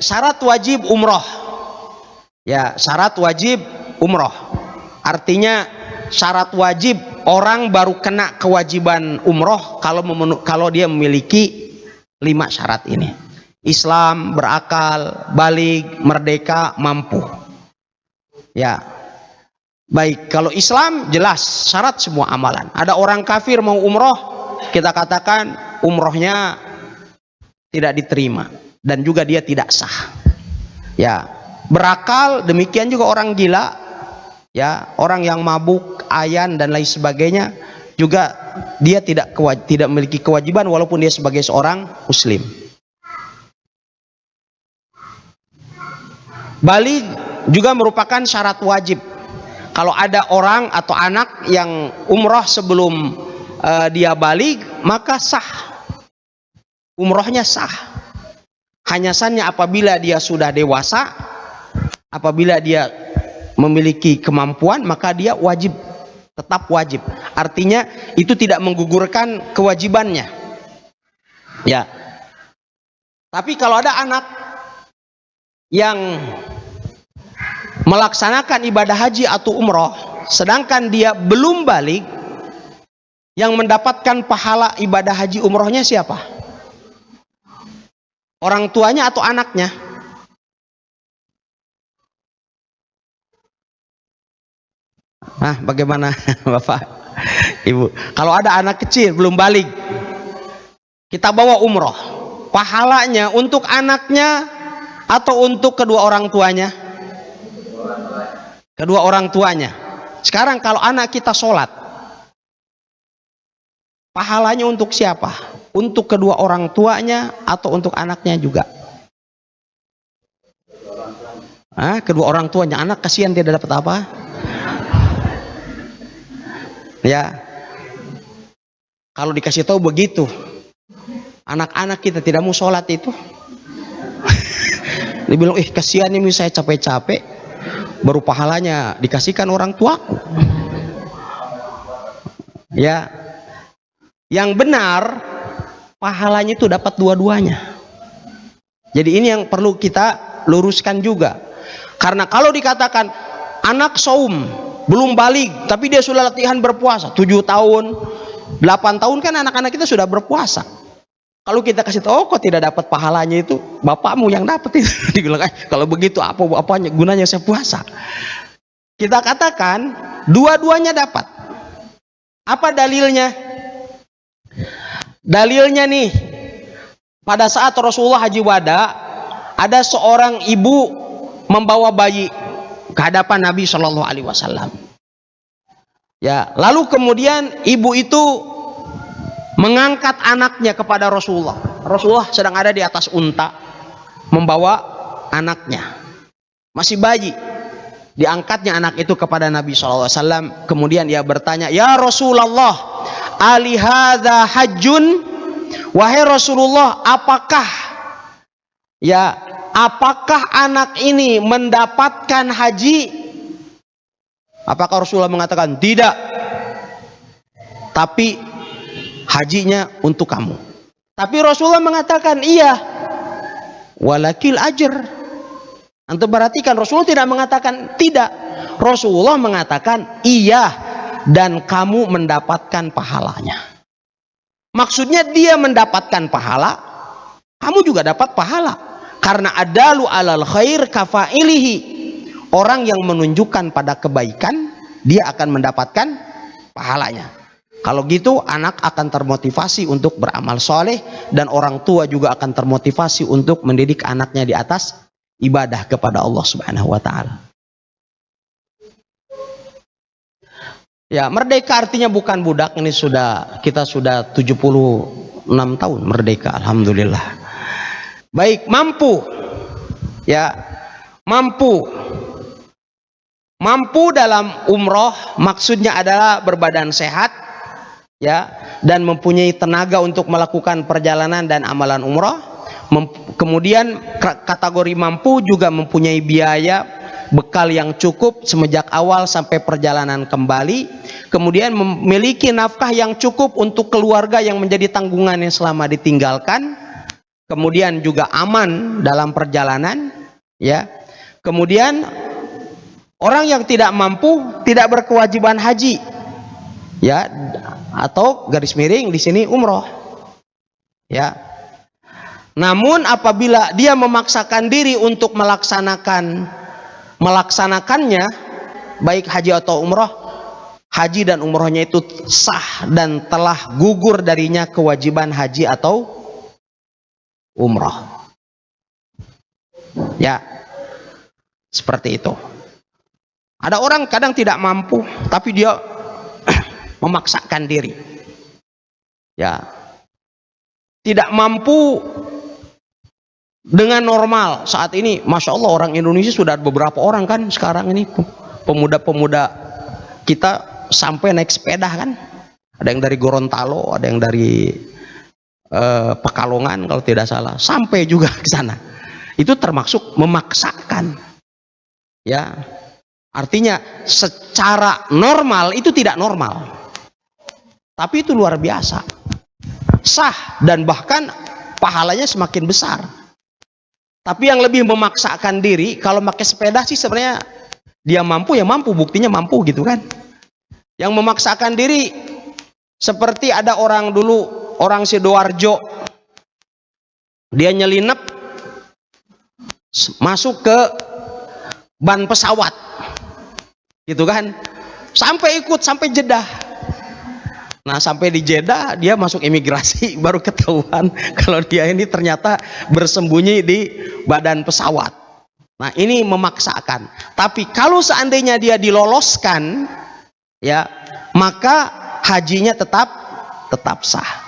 Syarat wajib umroh. Ya, syarat wajib umroh. Artinya syarat wajib orang baru kena kewajiban umroh kalau dia memiliki 5 syarat ini. Islam, berakal, baligh, merdeka, mampu. Ya. Baik, kalau Islam jelas syarat semua amalan. Ada orang kafir mau umroh, kita katakan umrohnya tidak diterima dan juga dia tidak sah. Ya, berakal demikian juga orang gila, ya, orang yang mabuk, ayan dan lain sebagainya juga dia tidak memiliki kewajiban walaupun dia sebagai seorang muslim. Baligh juga merupakan syarat wajib. Kalau ada orang atau anak yang umroh sebelum dia baligh, maka sah. Umrohnya sah. Hanya saja apabila dia sudah dewasa, apabila dia memiliki kemampuan, maka dia wajib, tetap wajib. Artinya itu tidak menggugurkan kewajibannya. Ya. Tapi kalau ada anak yang melaksanakan ibadah haji atau umroh sedangkan dia belum baligh, yang mendapatkan pahala ibadah haji umrohnya siapa? Orang tuanya atau anaknya? Nah, bagaimana Bapak Ibu? Kalau ada anak kecil belum baligh, kita bawa umroh, pahalanya untuk anaknya atau untuk kedua orang tuanya? Kedua orang tuanya. Sekarang kalau anak kita sholat, pahalanya untuk siapa? Untuk kedua orang tuanya atau untuk anaknya juga? Kedua orang tuanya. Anak kasihan tidak dapat apa? Ya. Kalau dikasih tahu begitu, anak-anak kita tidak mau sholat itu. Dia bilang, kasihan ini saya capek-capek, baru pahalanya dikasihkan orang tuaku. Ya, yang benar pahalanya itu dapat dua-duanya. Jadi ini yang perlu kita luruskan juga. Karena kalau dikatakan anak saum belum baligh tapi dia sudah latihan berpuasa 7 tahun, 8 tahun, kan anak-anak kita sudah berpuasa. Kalau kita kasih tahu, kok tidak dapat pahalanya, itu bapakmu yang dapat itu. Dibilang, kalau begitu apanya gunanya saya puasa? Kita katakan dua-duanya dapat. Apa dalilnya? Dalilnya nih, pada saat Rasulullah haji wada, ada seorang ibu membawa bayi ke hadapan Nabi Shallallahu Alaihi Wasallam. Ya, lalu kemudian ibu itu mengangkat anaknya kepada Rasulullah. Rasulullah sedang ada di atas unta membawa anaknya, masih bayi. Diangkatnya anak itu kepada Nabi SAW. Kemudian ia bertanya, ya Rasulullah, ali hadza hajjun? Wahai Rasulullah, apakah anak ini mendapatkan haji? Apakah Rasulullah mengatakan tidak, tapi hajinya untuk kamu? Tapi Rasulullah mengatakan iya, walakil ajr. Antum perhatikan, Rasulullah tidak mengatakan tidak. Rasulullah mengatakan iya, dan kamu mendapatkan pahalanya. Maksudnya dia mendapatkan pahala, kamu juga dapat pahala. Karena adalu alal khair kafailihi. Orang yang menunjukkan pada kebaikan, dia akan mendapatkan pahalanya. Kalau gitu anak akan termotivasi untuk beramal soleh, dan orang tua juga akan termotivasi untuk mendidik anaknya di atas ibadah kepada Allah Subhanahu wa taala. Ya, merdeka artinya bukan budak. Ini kita sudah 76 tahun merdeka, alhamdulillah. Baik, mampu. Ya, mampu. Mampu dalam umroh maksudnya adalah berbadan sehat, ya, dan mempunyai tenaga untuk melakukan perjalanan dan amalan umroh. Kemudian kategori mampu juga mempunyai biaya bekal yang cukup semenjak awal sampai perjalanan kembali. Kemudian memiliki nafkah yang cukup untuk keluarga yang menjadi tanggungannya selama ditinggalkan. kemudian juga aman dalam perjalanan, ya. Kemudian orang yang tidak mampu tidak berkewajiban haji, ya, atau garis miring di sini umroh, ya. Namun apabila dia memaksakan diri untuk melaksanakannya, baik haji atau umroh, haji dan umrohnya itu sah dan telah gugur darinya kewajiban haji atau umroh, ya. Seperti itu. Ada orang kadang tidak mampu tapi dia memaksakan diri, ya, tidak mampu dengan normal. Saat ini Masya Allah orang Indonesia sudah beberapa orang kan sekarang ini pemuda-pemuda kita sampai naik sepeda kan, ada yang dari Gorontalo, ada yang dari Pekalongan kalau tidak salah, sampai juga ke sana. Itu termasuk memaksakan, ya. Artinya secara normal itu tidak normal, tapi itu luar biasa, sah, dan bahkan pahalanya semakin besar. Tapi yang lebih memaksakan diri kalau pakai sepeda sih sebenarnya dia mampu, ya mampu, buktinya mampu gitu kan. Yang memaksakan diri seperti ada orang dulu, orang Sidoarjo, dia nyelinap masuk ke ban pesawat gitu kan, sampai ikut sampai Jeddah. Nah sampai di Jeddah dia masuk imigrasi baru ketahuan kalau dia ini ternyata bersembunyi di badan pesawat. Nah ini memaksakan. Tapi kalau seandainya dia diloloskan, ya, maka hajinya tetap sah.